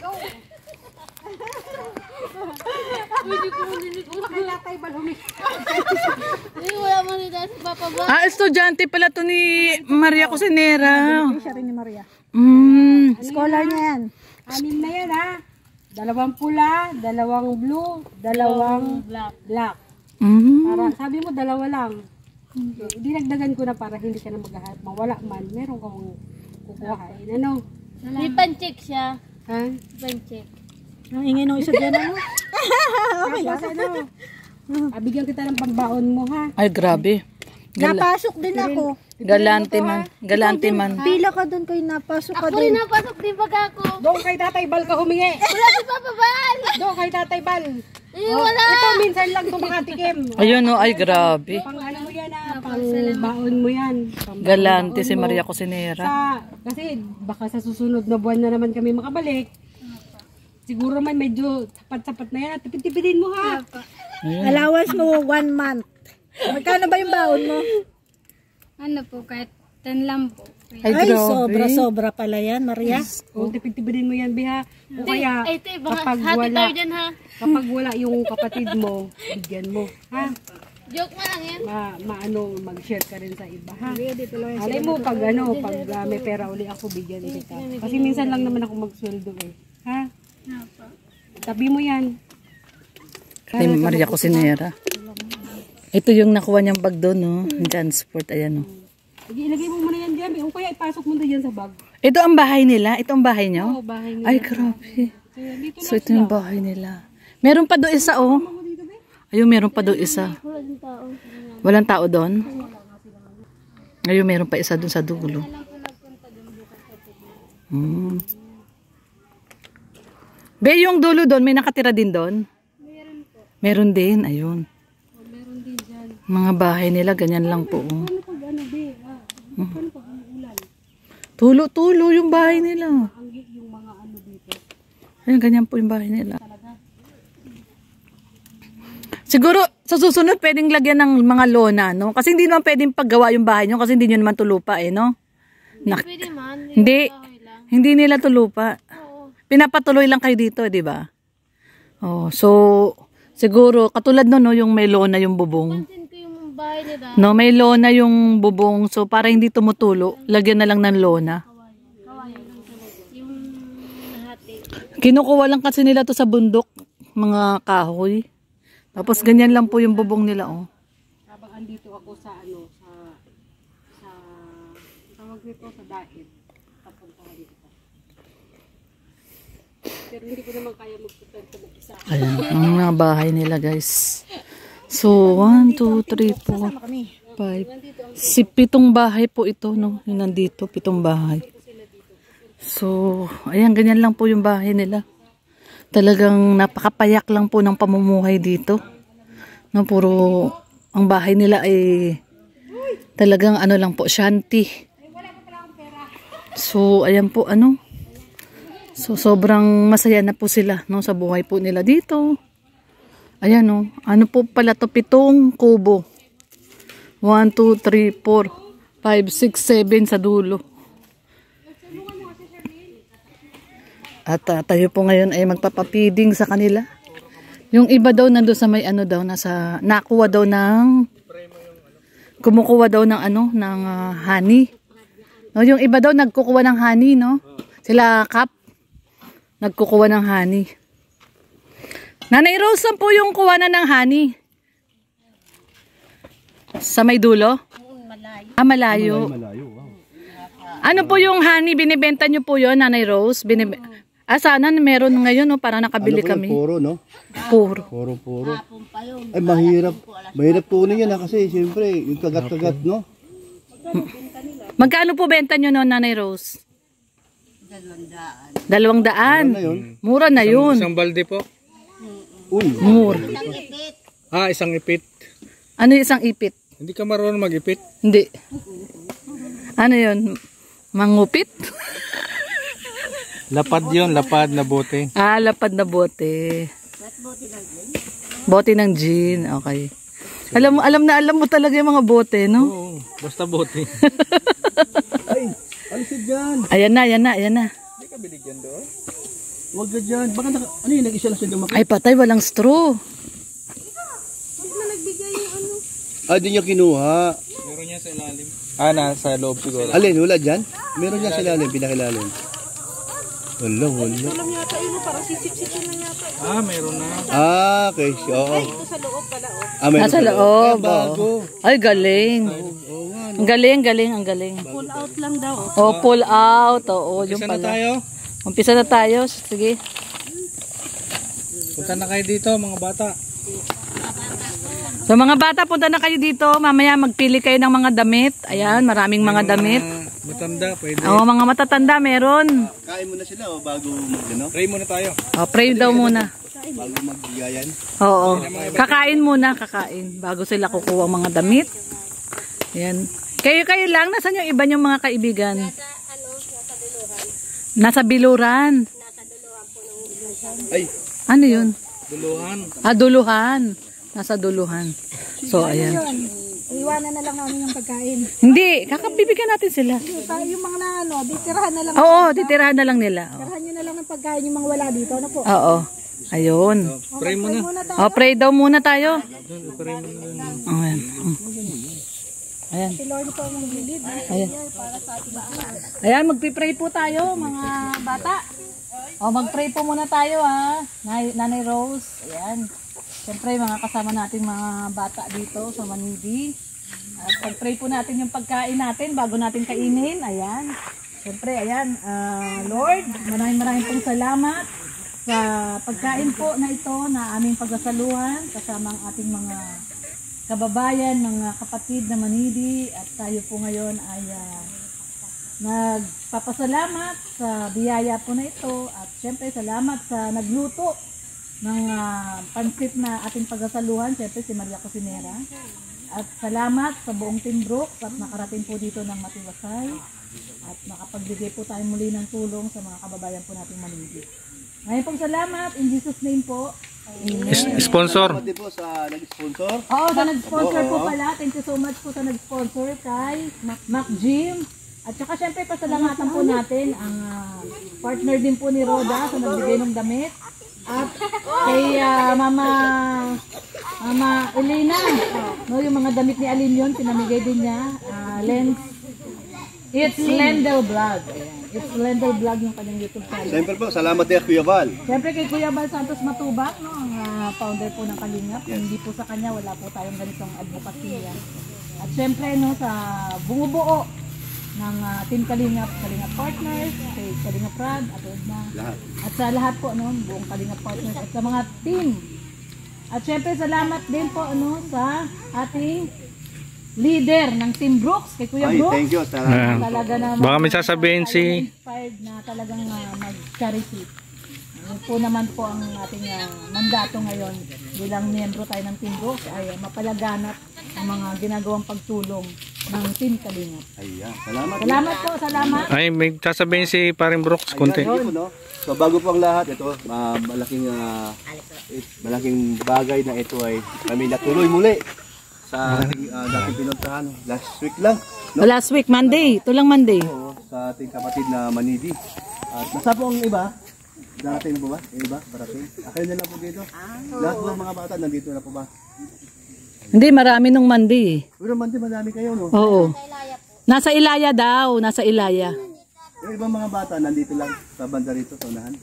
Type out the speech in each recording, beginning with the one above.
Go! Hindi ko maninig. Kay Tatay Bal humingi. Wala mo nila si Papa ba? Estudyante pala to ni Maria Cosinera. Siya rin ni Maria. Scholar niya yan. 6 na yan ha. 2 pula, 2 blue, 2 black. Para, sabi mo 2 lang. Dinagdagan ko na para hindi ka na maghahanap. Mawala man, meron kang kukuhain. Ano? May pan-check siya. Ha? Pan-check. Ang ingay ng isa dyan ano? Okay lang. Ano? Bigyan kita ng pambaon mo ha. Ay, grabe. Napasok din ako. Galante man. Galante man. Pila ka doon kayo napasok ka Ako rin napasok din pag ako. Doon kay Tatay Bal ka humingi. Wala si Papa Bal. Doon kay Tatay Bal. Wala. Ito minsan lang itong makatikim. Ayun o, ay grabe. Pang ano mo yan ha. Pang baon mo yan. Galante si Maria Cosinera. Kasi baka sa susunod na buwan na naman kami makabalik. Siguro man medyo sapat-sapat na yan. Tipid-tipidin mo ha. Allowance mo 1 month. Magkano ba yung baon mo? Ano po, kahit 10 lang po. Ay, sobra-sobra pala yan, Maria. O, tipid-tipidin mo yan, Biha. O kaya, Ay, ito, baka kapag hati wala, tayo dyan ha. kapag wala yung kapatid mo, bigyan mo. Ha? Joke mo lang yan. Maano, mag-share ka rin sa iba, ha? Alay mo, pag may pera uli ako, bigyan kita. Kasi minsan lang naman ako magsweldo eh. Ha? Tabi mo yan. Kay Maria Cosinera. Ito yung nakuha niyang bag doon, no? Transport, ayan, no? Ilagay mo muna yan dyan. O kaya ipasok mo na dyan sa bag. Ito ang bahay nila? Ito ang bahay niyo? Oo, bahay nila. Ay, grabe. Dito So, ito yung bahay nila. Meron pa doon isa, oh. Ayun, meron pa doon isa. Wala din tao. Walang tao doon? Ayun, meron pa isa doon sa dulo. Be, yung dulo doon, may nakatira din doon? Meron po. Meron din, ayun. Meron din dyan. Mga bahay nila, ganyan lang po. Oh. Ano pag ano, Be? Ano pag umuulan? Tulo-tulo yung bahay nila. Yung mga ano dito. Ayun, ganyan po yung bahay nila. Siguro, sa susunod, pwedeng lagyan ng mga lona, no? Kasi hindi naman pwedeng paggawa yung bahay nyo kasi hindi nyo naman tulupa, eh, no? Pwede man. Hindi. Hindi nila tulupa. Oo. Pinapatuloy lang kayo dito, di ba? Oh, so, siguro, katulad no, yung may lona yung bubong. Pansin ko yung bahay nila. No, may lona yung bubong. So, para hindi tumutulo, lagyan na lang ng lona. Yung hati. Kinukuha lang kasi nila to sa bundok, mga kahoy. Tapos ganyan lang po yung bubong nila, oh. Habang andito ako sa ano, sa tawag nito sa dait. Papuntahan kita. Pero hindi ko naman kaya magpunta sa mag-isa. Ayan, ang mga bahay nila, guys. So, 1, 2, 3, 4, 5. Si 7 bahay po ito, no? Yung nandito, 7 bahay. So, ayan, ganyan lang po yung bahay nila. Talagang napakapayak lang po ng pamumuhay dito. No, puro ang bahay nila ay talagang ano lang po, shanty. So, ayan po ano. So, sobrang masaya na po sila, no, sa buhay po nila dito. Ayan, no. Ano po pala to? 7 kubo. 1, 2, 3, 4, 5, 6, 7 sa dulo. At tayo po ngayon ay magpapapiding sa kanila. Yung iba daw nandoon sa may ano daw, nakuha daw ng, kumukuha daw ng ano, ng honey. No, yung iba daw nagkukuha ng honey, no? Sila Kap, nagkukuha ng honey. Nanay Rose, saan po yung kuha na ng honey? Sa may dulo? Ah, malayo. Ano po yung honey, binibenta nyo po yun, Nanay Rose? Sana meron ngayon, no, para nakabili kami. Puro, no? Puro. Puro. Ay, mahirap. Mahirap tunin yan, kasi siyempre, yung kagat-kagat, no? Magkano po benta nyo noon, Nanay Rose? 200. Mura na yun. Isang balde po? Uy. Mura. Isang ipit. Ano yung isang ipit? Hindi ka marunong mag-ipit? Hindi. Ano yun? Mangupit? Lapad yun, lapad na bote. Lapad na bote. Bote ng gin, okay. Alam mo talaga yung mga bote, no? Oo, basta bote. Ay, alisid dyan. Ayan na. Hindi ka binigyan doon? Huwag ka dyan. Baka ano yun, nag-isa lang siya dumakit. Ay, patay, walang straw. Ah, di niya kinuha. Meron niya sa ilalim. Ah, nasa loob siguro. Alin, wala dyan? Meron niya sa ilalim, pinakilalim. Wala. Ah, meron na. Ah, okay. Oo. Ah, meron Nasa sa loob. Ah, bago. Ay, galing. Ang galing, ang galing. Pull out lang daw. Oh, pull out. Oo, yung Isa na pala. tayo. Umpisa na tayo. Sige. Punta na kayo dito, mga bata. So mga bata, punta na kayo dito. Mamaya magpili kayo ng mga damit. Ayan, maraming mga damit. Matanda, pwede. Oo, mga matatanda meron. Kain muna sila bago mag-ano? Pray muna tayo. Oh, pray daw muna. Bago magbigayan. Oo. Kakain muna, kakain. Bago sila kukuha ang mga damit. Ayan. Kayo lang. Nasaan yung iba yung mga kaibigan? Nasa Biluran. Ay, Ano yun? Duluhan. Ah, Duluhan. Nasa Duluhan. So, ayan. Iwanan na lang namin yung pagkain. Hindi, kakabibigyan natin sila. Yung mga na ano, ditirahan na lang. Oo, titirahan na lang nila. Tirahan nyo na lang ng pagkain yung mga wala dito. Ano po? Oo. Ayun. Pray muna. Oh, pray daw muna tayo. Pray muna. Ayan. Ayan. Si Lord po ang maglilid. Ayan. Ayan, magpipray po tayo, mga bata. O, magpray po muna tayo, ha. Nanay Rose. Ayan. Siyempre, mga kasama natin mga bata dito sa Manidi. At pag-pray po natin yung pagkain natin bago natin kainin. Ayan. Siyempre, ayan. Lord, maraming pong salamat sa pagkain po na ito na aming pagsasaluhan kasama ang ating mga kababayan, mga kapatid na Manidi. At tayo po ngayon ay nagpapasalamat sa biyaya po na ito. At siyempre, salamat sa nagluto ng pansit na ating pagsasaluhan, siyempre si Maria Cosinera. At salamat sa buong Team Brooks at nakarating po dito ng matiwasay at nakapagbigay po tayo muli ng tulong sa mga kababayan po nating Manidi. Ngayon pong salamat, in Jesus name po. Sponsor. pati po sa nag-sponsor. Oo, sa nag-sponsor po pala, thank you so much po sa nag-sponsor kay Mac Jim. At saka siyempre pasalamatan po natin ang partner din po ni Roda sa nagbigay ng damit. At kay Mama Elena, no, yung mga damit ni Alin yun, pinamigay din niya. It's Lendel Vlog. It's Lendel Vlog yung kanyang YouTube channel. Siyempre po, salamat din Kuya Val. Siyempre kay Kuya Val Santos Matubang, no, ang founder po ng Kalingap. Kung hindi po sa kanya, wala po tayong ganitong advokasya. At siyempre, no, sa bumubuo ng Team Kalingap Partners, kay Kalingap Rad, at Edna. Lahat. At sa lahat po, ano, buong Kalingap Partners at sa mga team. At syempre, salamat din po ano, sa ating leader ng Team Brooks, kay Kuya Ay, Brooks. thank you. Salamat. Talaga naman. Baka may sasabihin si... Inspired na talagang mag-charity. Yun po naman po ang ating mandato ngayon bilang miyembro tayo ng Team Brooks ay mapalaganap ang mga ginagawang pagtulong ng Team Kalingap. Ayan, salamat. Salamat po, salamat. Ay, may sasabihin si Paring Brooks, konti. Ayan, no? So bago po ang lahat, ito, malaking bagay na ito ay kami natuloy muli sa ating dating pinuntahan last week lang. No? Last week, Monday. Ito lang Monday. Oo, sa ating kapatid na Manidi. At nasa po ang iba? Darating na po ba? Yung iba? Parating? Akayo na lang po dito. Lahat ng mga bata nandito na po ba? Hindi, marami nung Monday. Pero Manidi, madami kayo, no? Oo. Nasa Ilaya daw, nasa Ilaya. Yung ibang mga bata nandito lang sa banda rito, sa unahan.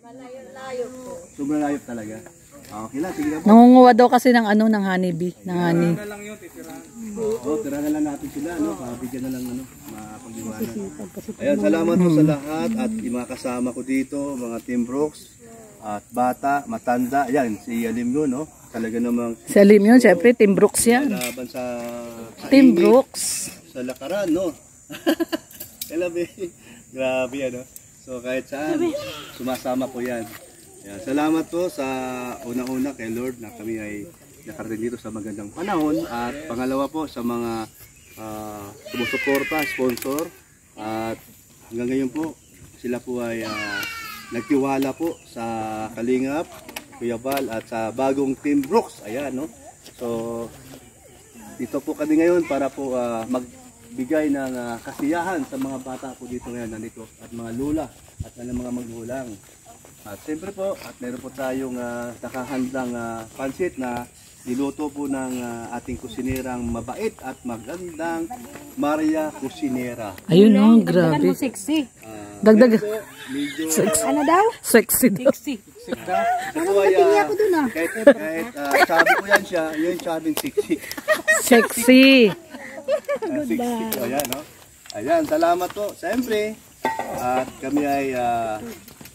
Malayo po. Sobrang layo talaga. Okay lang, sige na po. Nangunguha daw kasi ng ano, ng honeybee, ng honey. Oo, tira na lang natin sila, no? Bigyan na lang, ano, mapag-iwanan. Ayan, salamat po sa lahat at yung mga kasama ko dito, mga Team Brooks, at bata, matanda. Ayan, si Yalim yun, no? Talaga namang Sa Alim yun, syempre, Team Brooks yan. laban sa Team init, Brooks. sa lakaran, no? Grabe, ano? So, kahit saan, sumasama po yan. Ayan, salamat po sa una-una kay Lord na kami ay nakarating dito sa magandang panahon. At pangalawa po sa mga sumusuporta, sponsor. At hanggang ngayon po, sila po ay nagtiwala po sa Kalingap, Kuya Val at sa bagong Team Brooks. Ayan, no? So, dito po kami ngayon para po magbigay ng kasiyahan sa mga bata po dito ngayon nandito at mga lula at ng mga magulang. At siyempre po, at meron po tayong nakahandang pansit na niluto po ng ating kusinerang mabait at magandang Maria Cusinera. Ayun oh, Dagdagan grabe. mo sexy. Dagdag. Po, medyo Ano daw? Sexy daw. Sexy. Ano ako dun kahit sabi ko yan siya, yun sabing sexy. Sexy. Sexy. Ayan, no? Ayan, salamat po. Siyempre, at kami ay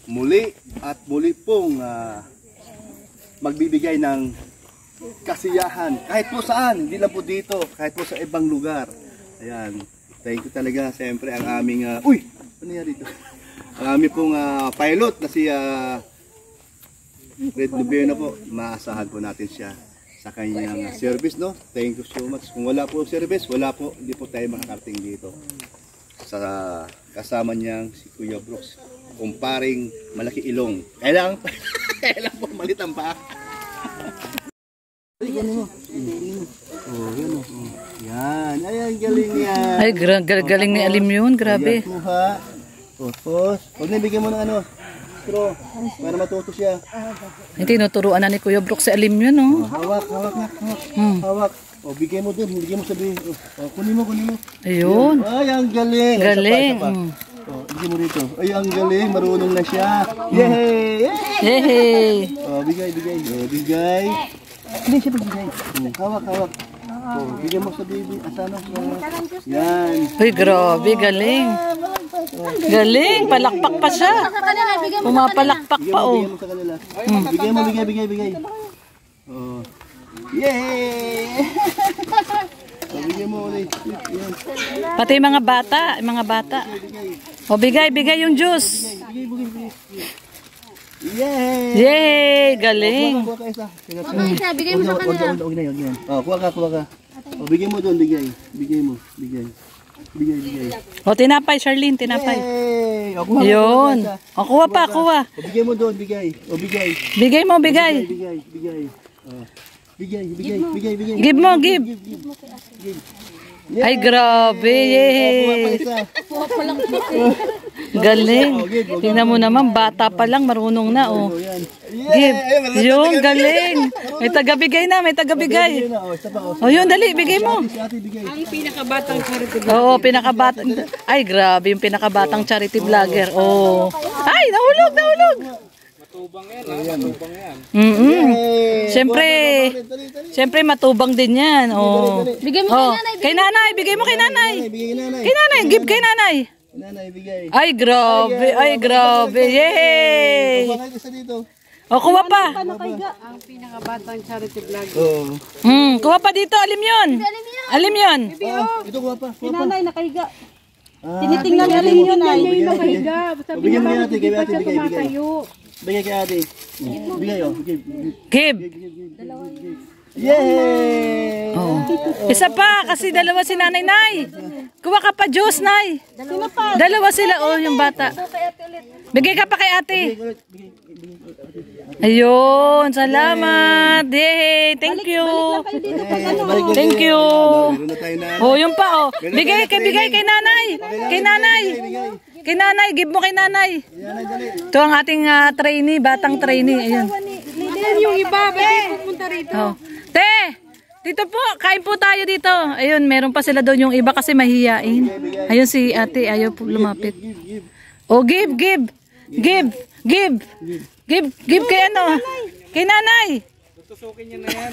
muli pong magbibigay ng kasiyahan kahit po saan, hindi lang po dito, kahit po sa ibang lugar. Ayan, thank you talaga siyempre ang aming uy, ano yan dito? Ang aming pong pilot na si Red Lubena po, maasahan po natin siya sa kanyang service, no? Thank you so much. Kung wala po service, hindi po tayo makakarating dito sa kasama niyang si Kuya Brooks, kumparing malaki ilong. Kailangan po malit ang paa. Yan. Ayan, galing yan. Ay, galing ni Alim yun. Grabe. Ayan, kuha. Tapos, huwag na bigyan mo ng straw. Para matuto siya. Hindi, tinuturuan na ni Kuya Brooks si Alim yun, oh. Hawak. Hawak. O, bigay mo dun. Bigay mo sabihin. O, kunin mo. Ayun. Ay, ang galing. Galing. Isa pa. O, bigay mo rito. Ay, ang galing. Marunong na siya. Yay! Yay! O, bigay. O, bigay. Hindi siya pagbigay. Hawak. O, bigay mo sa baby. Asana siya. Yan. Uy, grabe, galing. Galing, palakpak pa siya. Pumapalakpak pa, oh. Bigay mo sa kanila. Bigay. O, yay! O, bigay mo ulit. Yan. Pati yung mga bata. O, bigay yung juice. Bigay. Yay! Yay! Galing. Kuha ka isa. Bigay mo sa kanila. Huwag na yun. Kuha ka. O, bigay mo doon, bigay. Bigay. O, tinapay, Charlene, tinapay. Yay! O, kuha ka. Yun. O, kuha pa. O, bigay mo doon, bigay. O, bigay. Bigay mo, bigay. Bigay. O, bigay. Give mo, give. Ay, grabe. Yay! Kuha pa isa. Galing. Tingnan mo naman, bata pa lang, marunong na, oh. Give. Yung, galing. May tagabigay na. Yun na, o, isa pa. O, yun, dali, bigay mo. Si ate, bigay. Ang pinakabatang charity. Oo, pinakabatang. Ay, grabe, yung pinakabatang charity vlogger. Oh. Ay, nahulog. Siyempre, matubang din yan. Oh. Bigay mo Oh, kay nanay, bigay mo kay nanay. Bigay nanay. Kay nanay, give kay nanay. Nanay, bigay. Ay, grabe. Yay! Kuha ka isa dito. O, kuha pa. Ang pinakabatang charity vlog. Oo. Kuha pa dito, alim yun. Ito, kuha pa. Si nanay nakahiga. Tinitingnan niya rin yun ay. Yung nakahiga. Sabi Bigyan mo niya, ni ate, hindi pa ate, siya bigay. tumatayo. Bigay kay ate. Bigay, o. Give. Yay! Oh. Isa pa, kasi dalawa si nanay, nay. Kuha ka pa, juice, nay. Dalawa sila, oh, yung bata. Bigay ka pa kay ate. Ayun, salamat. Yay, thank you. Thank you. Meron na tayo na. Oh, yun pa, oh. Bigay kay nanay. Kay nanay, give mo kay nanay. Ito ang ating trainee, batang trainee. Ayun. Leader yung iba, ba't pupunta rito? Oh. Te, dito po, kain po tayo dito. Ayun, meron pa sila doon yung iba kasi mahihiyain. Ayun si ate, ayaw po lumapit. Oh, give kay ano? Kay nanay. Tutusukin niya na yan.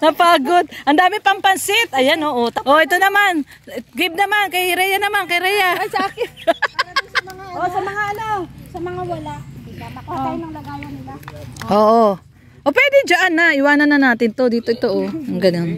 Napagod. Ang dami pang pansit. Ayan, oh. Oh, ito naman. Give naman kay Rhea naman, kay Rhea. Ay, sa akin. Sa mga ano, sa mga wala. Makuha tayo ng lagayan nila. Oo. O pwede dyan na. Iwanan na natin to. Dito ito, oh. Ang ganun.